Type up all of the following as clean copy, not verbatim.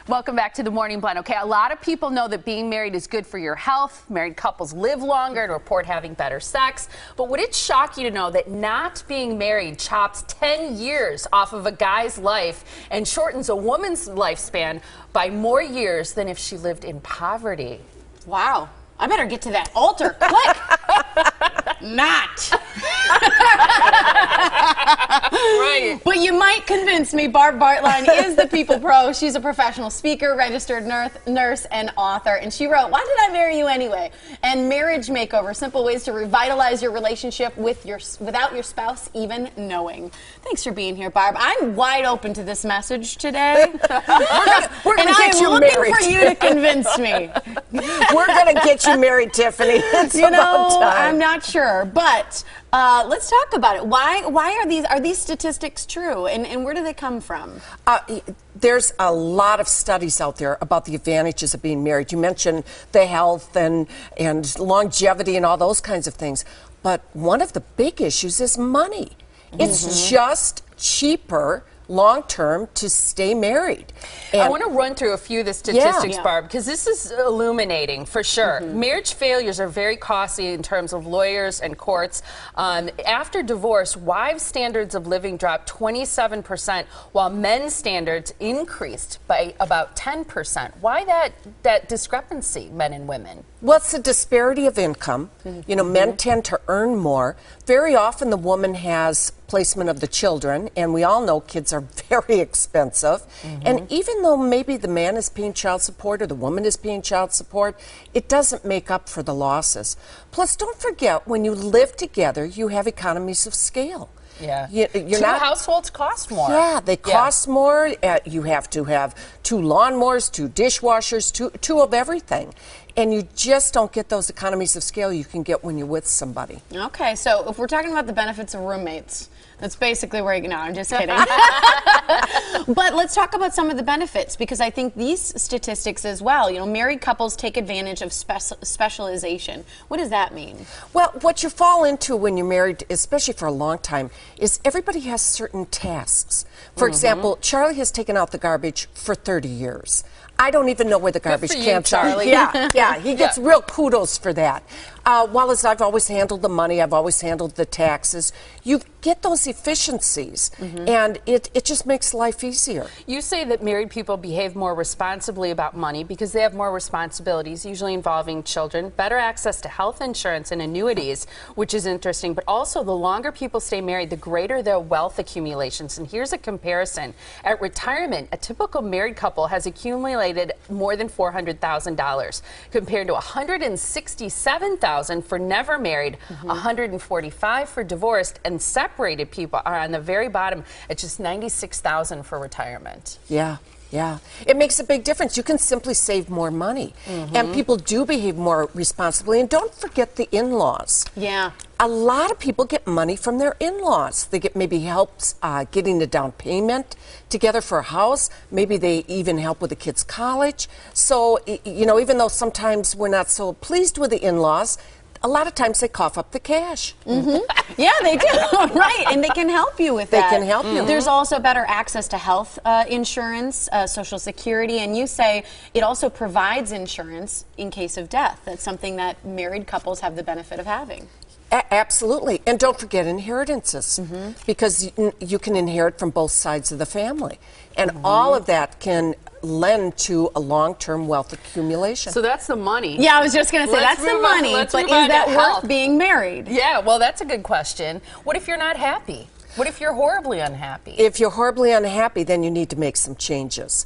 Welcome back to the Morning Blend. Okay, a lot of people know that being married is good for your health. Married couples live longer and report having better sex. But would it shock you to know that not being married chops 10 years off of a guy's life and shortens a woman's lifespan by more years than if she lived in poverty? Wow. I better get to that altar quick. Not. Right. But you might convince me. Barb Bartlein is the People Pro. She's a professional speaker, registered nurse, and author. And she wrote, "Why Did I Marry You Anyway?" and Marriage Makeover, simple ways to revitalize your relationship without your spouse even knowing. Thanks for being here, Barb. I'm wide open to this message today. We're gonna get you looking married. for you to convince me. We're going to get you married, Tiffany. It's about time. I'm not sure, but let's talk about it. Why are these statistics true, and where do they come from? There's a lot of studies out there about the advantages of being married. You mentioned the health and longevity and all those kinds of things, but one of the big issues is money. It's just cheaper long-term to stay married. And I want to run through a few of the statistics, Yeah. Barb, because this is illuminating for sure. Marriage failures are very costly in terms of lawyers and courts. After divorce, wives' standards of living dropped 27%, while men's standards increased by about 10%. Why that discrepancy, men and women? Well, it's a disparity of income. You know, men tend to earn more. Very often the woman has placement of the children, and we all know kids are very expensive. And even though maybe the man is paying child support or the woman is paying child support, it doesn't make up for the losses. Plus, don't forget, when you live together, you have economies of scale. Yeah. You're Two not, households cost more. Yeah, they cost more. You have to have 2 lawnmowers, 2 dishwashers, two of everything. And you just don't get those economies of scale you can get when you're with somebody. Okay, so if we're talking about the benefits of roommates, that's basically where you know. I'm just kidding. But let's talk about some of the benefits, because I think these statistics as well. You know, married couples take advantage of specialization. What does that mean? Well, what you fall into when you're married, especially for a long time, is everybody has certain tasks. For example, Charlie has taken out the garbage for 30 years. I don't even know where the garbage for you, cans are. Charlie. Yeah, he gets real kudos for that. While as I've always handled the money, I've always handled the taxes. You get those efficiencies, and it just makes life easier. You say that married people behave more responsibly about money because they have more responsibilities, usually involving children, better access to health insurance and annuities, which is interesting, but also the longer people stay married, the greater their wealth accumulations. And here's a comparison. At retirement, a typical married couple has accumulated more than $400,000 compared to $167,000 for never married, $145,000 for divorced, and separated people are on the very bottom at just $96,000 for retirement. Yeah. It makes a big difference. You can simply save more money. And people do behave more responsibly. And don't forget the in-laws. Yeah. A lot of people get money from their in-laws. They get maybe helps getting the down payment together for a house. Maybe they even help with the kids' college. So, you know, even though sometimes we're not so pleased with the in-laws, a lot of times they cough up the cash. Yeah, they do. Right, and they can help you with that. They can help you. There's also better access to health insurance, Social Security, and you say it also provides insurance in case of death. That's something that married couples have the benefit of having. Absolutely. And don't forget inheritances, because you can inherit from both sides of the family. And all of that can lend to a long-term wealth accumulation. So that's the money. Yeah, I was just going to say, Let's that's the move on. money, Let's but move is on to that health. worth being married? Yeah, well, that's a good question. What if you're not happy? What if you're horribly unhappy? If you're horribly unhappy, then you need to make some changes.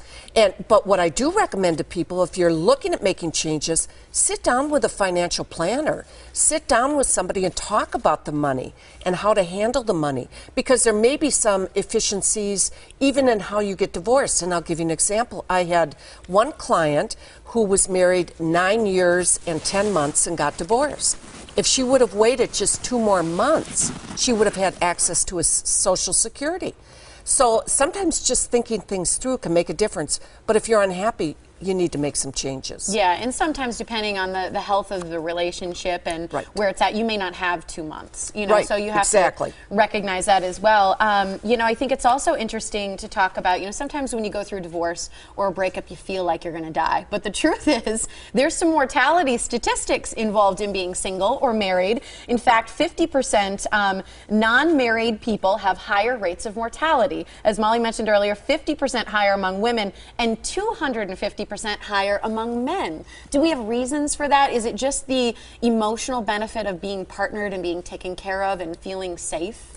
But what I do recommend to people, if you're looking at making changes, sit down with a financial planner. Sit down with somebody and talk about the money and how to handle the money. Because there may be some efficiencies even in how you get divorced. And I'll give you an example. I had one client who was married 9 years and 10 months and got divorced. If she would have waited just 2 more months, she would have had access to his Social Security. So sometimes just thinking things through can make a difference. But if you're unhappy, you need to make some changes. Yeah, and sometimes depending on the health of the relationship and where it's at, you may not have 2 months, you know, so you have to recognize that as well. You know, I think it's also interesting to talk about, you know, sometimes when you go through a divorce or a breakup, you feel like you're going to die. But the truth is, there's some mortality statistics involved in being single or married. In fact, 50% non-married people have higher rates of mortality. As Molly mentioned earlier, 50% higher among women and 250% higher among men. Do we have reasons for that? Is it just the emotional benefit of being partnered and being taken care of and feeling safe?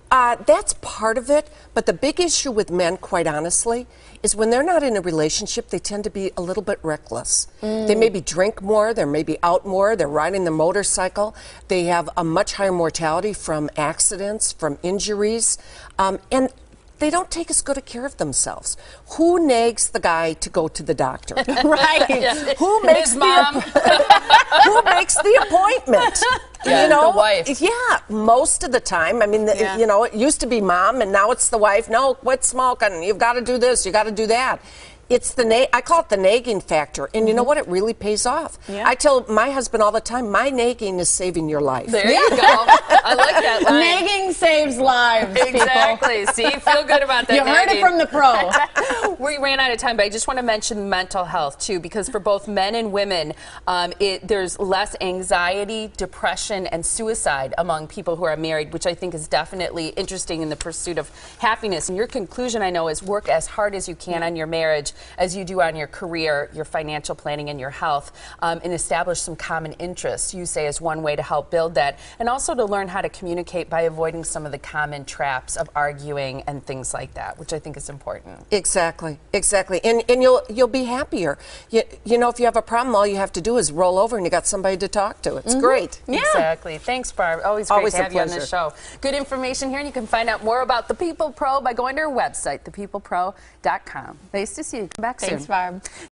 That's part of it, but the big issue with men, quite honestly, is when they're not in a relationship, they tend to be a little bit reckless. They maybe drink more, they're maybe out more, they're riding their motorcycle, they have a much higher mortality from accidents, from injuries, and they don't take as good a care of themselves. Who nags the guy to go to the doctor? Right. Who makes his mom? Who makes the appointment? Yeah, you know, the wife. Yeah, most of the time. I mean, you know, it used to be mom, and now it's the wife. No, quit smoking. You've got to do this. You got to do that. It's I call it the nagging factor, and you know what? It really pays off. Yeah. I tell my husband all the time, my nagging is saving your life. There you go. I like that line. Nagging saves lives. Exactly. People. See, feel good about that. You heard it from the pro. We ran out of time, but I just want to mention mental health too, because for both men and women, there's less anxiety, depression, and suicide among people who are married, which I think is definitely interesting in the pursuit of happiness. And your conclusion, I know, is work as hard as you can on your marriage as you do on your career, your financial planning, and your health, and establish some common interests, you say, is one way to help build that, and also to learn how to communicate by avoiding some of the common traps of arguing and things like that, which I think is important. Exactly, exactly, and you'll be happier. You know, if you have a problem, all you have to do is roll over, and you got somebody to talk to. It's great. Yeah. Exactly. Thanks, Barb. Always great to have you on the show. Good information here, and you can find out more about The People Pro by going to our website, thepeoplepro.com. Nice to see you. Come back soon. Thanks, Barb.